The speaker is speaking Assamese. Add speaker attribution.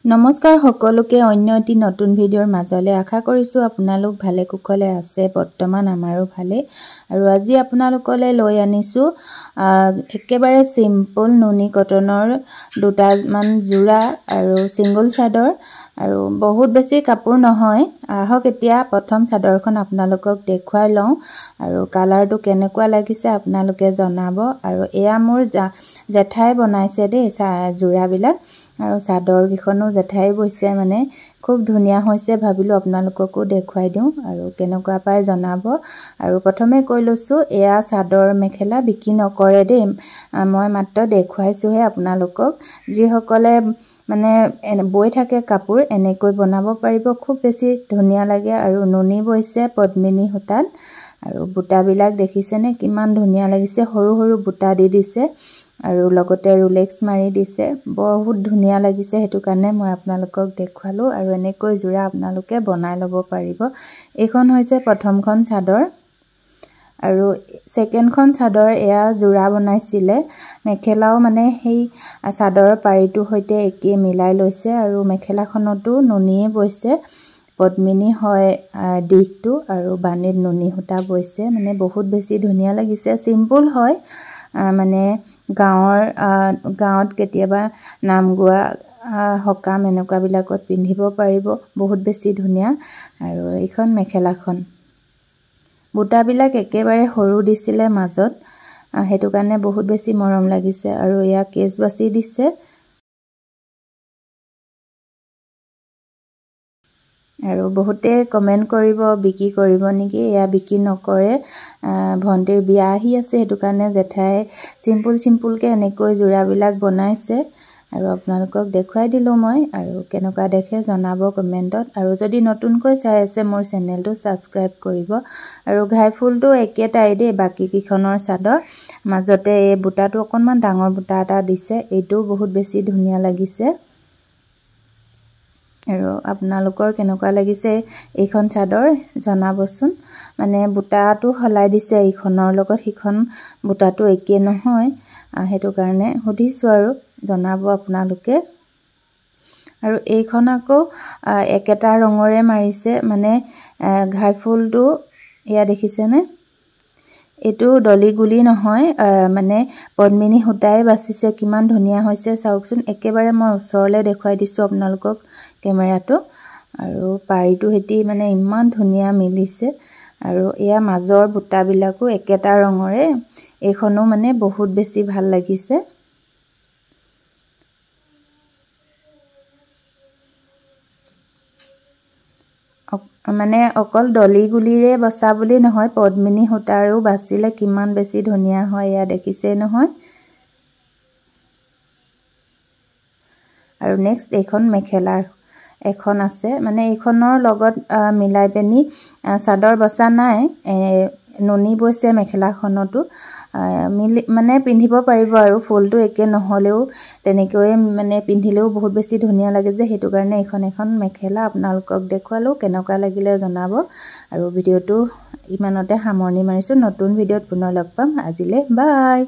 Speaker 1: নমস্কাৰ সকলোকে অন্য এটি নতুন ভিডিঅ'ৰ মাজলে আশা কৰিছো আপোনালোক ভালে কুশলে আছে বৰ্তমান আমাৰো ভালে আৰু আজি আপোনালোকলে লৈ আনিছো একেবাৰে সিম্পল নুনি কটনৰ দুটামান জোৰা আৰু সিঙ্গল চাদৰ আৰু বহুত বেছি কাপোৰ নহয় আহক এতিয়া প্ৰথম চাদৰখন আপোনালোকক দেখুৱাই লওঁ আৰু কালাৰটো কেনেকুৱা লাগিছে আপোনালোকে জনাব আৰু এয়া মোৰ জেঠাই বনাইছে দেই জোৰাবিলাক আৰু চাদৰ কিখনো জেঠাই বৈছে মানে খুব ধুনিয়া হৈছে ভাবিলো আপোনালোককো দেখুৱাই দিও আৰু কেনেকুৱা পাই জনাব আৰু প্ৰথমে কৈ লৈছো এয়া চাদৰ মেখেলা বিকি নকৰে দেই মই মাত্ৰ দেখুৱাইছোহে আপোনালোকক যি সকলে মানে বৈ থাকে কাপোৰ এনেকৈ বনাব পাৰিব খুব বেছি ধুনিয়া লাগে আৰু নুনি বৈছে পদ্মিনী সূতাত আৰু বুটাবিলাক দেখিছেনে কিমান ধুনিয়া লাগিছে সৰু সৰু বুটা দি দিছে আৰু লগতে ৰুলেক্স মাৰি দিছে বহুত ধুনিয়া লাগিছে হেতু কাৰণে মই আপোনালোকক দেখুৱালো আৰু এনেকৈ জোৰা আপোনালোকে বনাই লব পাৰিব এইখন হৈছে প্ৰথমখন চাদৰ আৰু সেকেন্ডখন চাদৰ এয়া জোৰা বনাইছিলে মেখেলাও মানে সেই চাদৰৰ পাৰিটো হৈতে একে মিলাই লৈছে আৰু মেখেলাখনতো নুনিয়ে বৈছে পদ্মিনী হয় দিকটো আৰু বানিত নুনি সূতা বৈছে মানে বহুত বেছি ধুনিয়া লাগিছে সিম্পল হয় মানে গাঁৱত কেতিয়াবা নাম গোৱা হকাম এনেকুৱা বিলাকত পিন্ধিব পাৰিব বহুত বেছি ধুনিয়া আৰু এইখন মেখেলাখন বুটাবিলাক একেবাৰে সৰু দিছিলে মাজত হেতু কাৰণে বহুত বেছি মৰম লাগিছে আৰু ইয়া কেছ বাছি দিছে আৰু বহুতে কমেন্ট কৰিব বিকি কৰিব নেকি এয়া বিকি নকৰে ভন্টিৰ বিয়া আহি আছে হেতু কাৰণে জেঠাই সিম্পল কে এনেকৈ জোৰাবিলাক বনাইছে আৰু আপোনালোকক দেখুৱাই দিলো মই আৰু কেনেকুৱা দেখে জনাব কমেন্টত আৰু যদি নতুনকৈ চাই আছে মোৰ চেনেলটো সাবস্ক্ৰাইব কৰিব আৰু ঘাই ফুলটো একেটাই দে বাকি কিখনৰ চাদৰ মাজতে এই বুটাটো অকনমান ডাঙৰ বুটা এটা দিছে এইটো বহুত বেছি ধুনিয়া লাগিছে আৰু আপোনালোকৰ কেনেকুৱা লাগিছে এইখন চাদৰ জনাবচোন মানে বুটাটো হলাই দিছে এইখনৰ লগত হিখন বুটাটো একে নহয় হেতু কাৰণে সুধিছো আৰু জনাব আপোনালোকে আৰু এইখন আকৌ একেটা ৰঙৰে মাৰিছে মানে ঘাই ফুলটো ইয়া দেখিছেনে এটো ডলি গুলি নহয় মানে পদ্মিনী সূতাই বাছিছে কিমান ধুনিয়া হৈছে চাওকচোন একেবাৰে মই ওচৰলে দেখুৱাই দিছো আপোনালোকক কেমেৰাটো আৰু পাৰিটো হেতি মানে ইমান ধুনিয়া মিলিছে আৰু এয়া মাজৰ বুটাবিলাকো একেটা ৰঙৰে এইখনো মানে বহুত বেছি ভাল লাগিছে মানে অকল ডলি গুলিৰে বসা বুলি নহয় পদ্মিনী সূতাৰো বাছিলে কিমান বেছি ধুনিয়া হয় ইয়া দেখিছে নহয় আৰু নেক্সট এইখন মেখেলা এখন আছে মানে এইখনৰ লগত মিলাই পেনি চাদৰ বসা নাই নুনি বৈছে মেখেলাখনটো মানে পিন্ধিব পাৰিব আৰু ফুলটো একে নহলেও তেনেকৈ মানে পিন্ধিলেও বহুত বেছি ধুনিয়া লাগে যে হেতু কাৰণে এখন মেখেলা আপোনালোকক দেখুৱালো কেনেকুৱা লাগিলে জনাব আৰু ভিডিওটো ইমানতে সামৰণি মাৰিছো নতুন ভিডিওত পুনৰ লগ পাম আজিলে বাই